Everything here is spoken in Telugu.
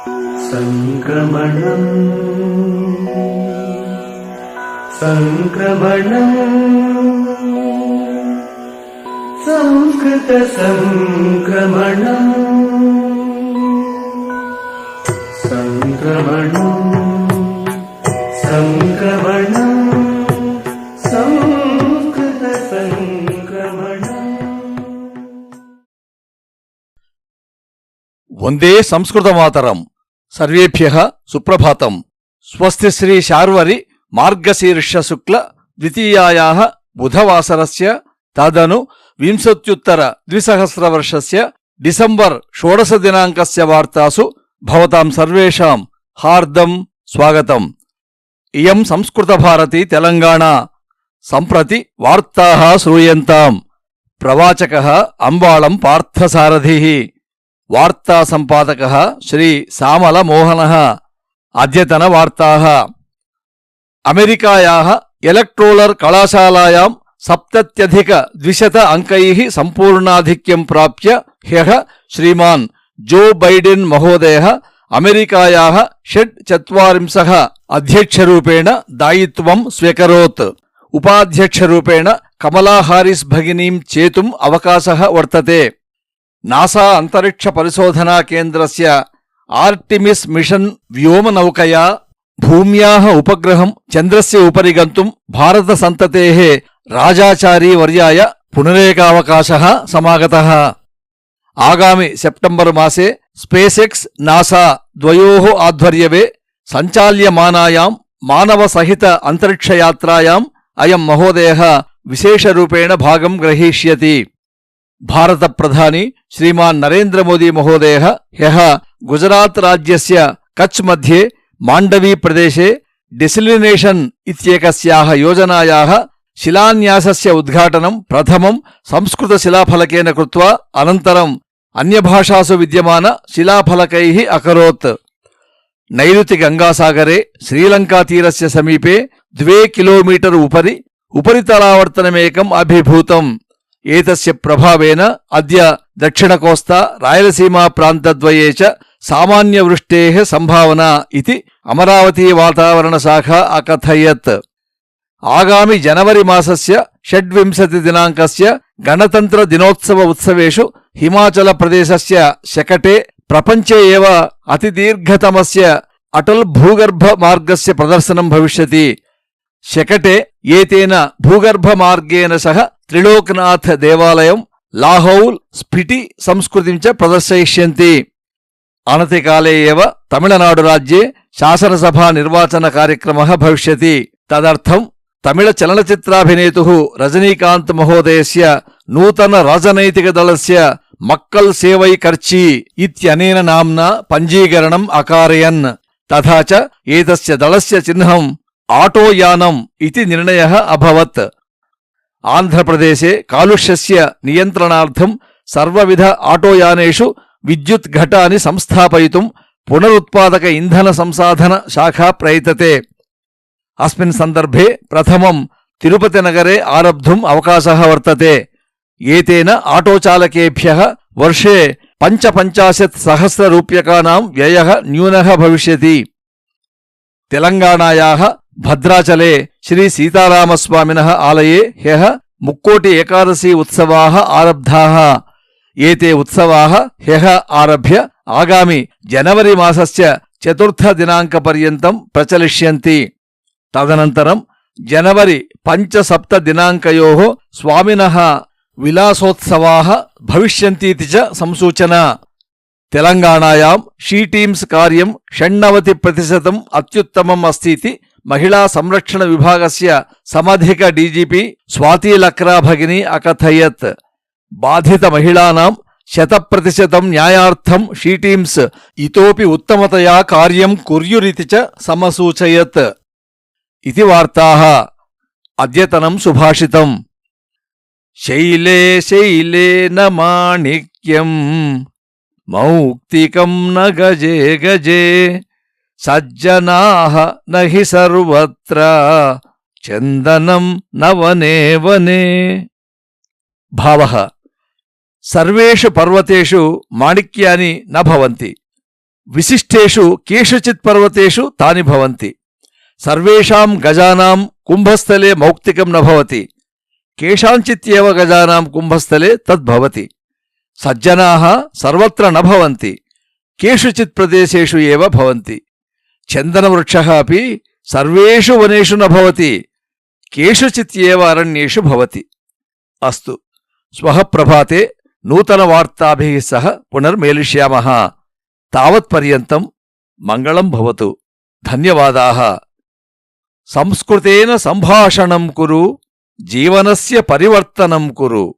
సంక్రమణం సంక్రమణం సంస్కృత సంక్రమణం సంక్రమణం సంక్రమణం సంస్కృత సంక్రమణం. వందే సంస్కృతమాతరం. సర్వేభ్యః సుప్రభాతం. స్వస్తి శ్రీ శార్వరి మార్గశీర్ష శుక్ల ద్వితీయాయాః బుధవాసరస్య తదను వింశత్యుత్తర ద్విసహస్రవర్షస్య డిసెంబర్ షోడశ దినాంకస్య వార్తాసు భవతాం సర్వేషాం హార్దం స్వాగతం. ఇయం సంస్కృతభారతి తెలంగాణ. సంప్రతి వార్తాః శ్రూయంతాం. ప్రవాచకః అంబాళం పార్థసారథిః. వార్తా సంపాదకః శ్రీ సామల మోహనః. అద్యతన వార్తాః. అమెరికాయాః ఎలక్ట్రోలర్ కళాశాలాయాం 70,200 అంకైః సంపూర్ణాధిక్యం ప్రాప్య హ్యః శ్రీమాన్ జో బైడెన్ మహోదయः అమెరికాయాः 46 అధ్యక్షరూపేణ దాయిత్వం స్వ్యకరోత్. ఉపాధ్యక్షరూపేణ కమలా హారిస్ భగినీం చేతుం అవకాశः వర్తతే. నాసా అంతరిక్ష పరిశోధనా కేంద్రస్య ఆర్టిమిస్ మిషన్ వ్యోమనౌకయా భూమ్యాః ఉపగ్రహం చంద్రస్య ఉపరి గంతుం భారత సంతతేః రాజాచారీ వర్యాయ పునరేకావకాశः సమాగతः. ఆగామి సెప్టెంబర్ మాసే స్పేస్ఎక్స్ నాసా ద్వయోః ఆధ్వర్యవే సంచాల్యమానాయాం మానవసహిత అంతరిక్షయాత్రాయాం అయం మహోదయः విశేషరూపేణ భాగం గ్రహీష్యతి. భారత ప్రధాని శ్రీమాన్ నరేంద్ర మోదీ మహోదయः ह्यः గుజరాత్ రాజ్యస్య కచ్ మధ్యే మాండవీ ప్రదేశే డెసిలినేషన్ ఇత్యేకస్యాః యోజనాయాः శిలాన్యాసస్య ఉద్ఘాటనం ప్రథమం సంస్కృత శిలాఫలకేన కృత్వా అనంతరం అన్యభాషాసు విద్యమాన శిలాఫలకైః అకరోత్. నైరుతి గంగాసాగరే శ్రీలంకాతీరస్య సమీపే 2 కిలోమీటర్ ఉపరితలావర్తనమేకం అభిభూతం. ఏతస్య ప్రభావేన అద్య దక్షిణకోస్తా రాయలసీమా ప్రాంతద్వయే చ సామాన్యవృష్టేః సంభావనా ఇతి అమరావతీ వాతావరణ శాఖ అకథయత్. ఆగామి జనవరి మాసస్య 26 దినాంకస్య గణతంత్ర దినోత్సవ ఉత్సవేషు హిమాచల ప్రదేశస్య శకటే ప్రపంచే ఏవ అతిదీర్ఘతమస్య అటల్ భూగర్భ మార్గస్య ప్రదర్శనం భవిష్యతి. శకటే ఏతేన భూగర్భ మార్గేణ సహ త్రిలోక్నాథ్ దేవాలయం, లాహౌల్, స్పిటి సంస్కృతిం చ ప్రదర్శయిష్యంతి. అనతికాలే ఏవ తమిళనాడు రాజ్యే శాసనసభా నిర్వాచన కార్యక్రమः భవిష్యతి. తదర్థం తమిళ చలనచిత్రాభినేతుః రజనీకాంత్ మహోదయస్య నూతన రాజనైతికదళస్య మక్కల్ సేవై కర్చీ ఇత్యనేన నామ్నా పంజీకరణం అకారయన్. తథా చ ఏతస్య దళస్య చిహ్నం ఆటోయానం ఇతి నిర్ణయः అభవత్. ఆంధ్రప్రదేశే కాలుష్యస్య నియంత్రణార్థం సర్వవిధ ఆటోయానేషు విద్యుత్ ఘటాని సంస్థాపయితుం పునరుత్పాదక ఇంధన సంసాధన శాఖా ప్రయతతే. అస్మిన్ సందర్భే ప్రథమం తిరుపతి నగరే ఆరబ్ధుం అవకాశः వర్తతే. ఏతేన ఆటోచాలకేభ్యः వర్షే 55,000 రూప్యకానాం వ్యయः న్యూనः భవిష్యతి. తెలంగాణాయాः భద్రాచలే శ్రీ సీతారామస్వామినः ఆలయే హ్యः ముక్కోటి ఏకాదశీ ఉత్సవాः ఆరబ్ధాः. ఏతే ఉత్సవాः హ్యः ఆరభ్య ఆగామి జనవరి మాసస్య 4వ దినాంకపర్యంతం ప్రచలిష్యంతి. తదనంతరం జనవరి 5-7 దినాంకయోః స్వామినः విలాసోత్సవాः భవిష్యంతీతి చ సంసూచన. తెలంగాణాయాం షీటీమ్స్ కార్యం 96% అత్యుత్తమం అస్తితి మహిళా సంరక్షణ విభాగస్య సమధిక డీజీపీ స్వాతి లక్రా భగిని అకథయత్. బాధిత మహిళానాం 100% న్యాయార్థం షీటీమ్స్ ఇతోపి ఉత్తమతయా కార్యం కుర్యురితి చ సమసూచయత్. ఇతి వార్తాః. అద్యతనం సుభాషితం. శైలే శైలేన మాణిక్యం మౌక్తికం న గజే గజే సజ్జనాః నహి సర్వత్ర చందనం న వనే వనే. భావః సర్వేషు పర్వతేషు మాణిక్యాని న భవంతి విశిష్టేషు కేషుచిత్ పర్వతేషు తాని భవంతి. సర్వేషాం గజానాం కుంభస్థలే మౌక్తికం న భవతి. కేషాంచిత్యేవ గజానాం కుంభస్థలే తద్భవతి. సజ్జనాః సర్వత్ర న భవంతి. కేషుచిత్ ప్రదేశేషు ఏవ భవంతి. చందనవృక్షః అపి సర్వేషు వనేషు న భవతి. కేషుచిత్యేవ అరణ్యేషు భవతి. అస్తు. శ్వః ప్రభాతే నూతనవార్తాభిः సహ పునర్మేలిష్యామः. తావత్పర్యంతం మంగళం భవతు. ధన్యవాదాः. సంస్కృతేన సంభాషణం కురు, జీవనస్య పరివర్తనం కురు.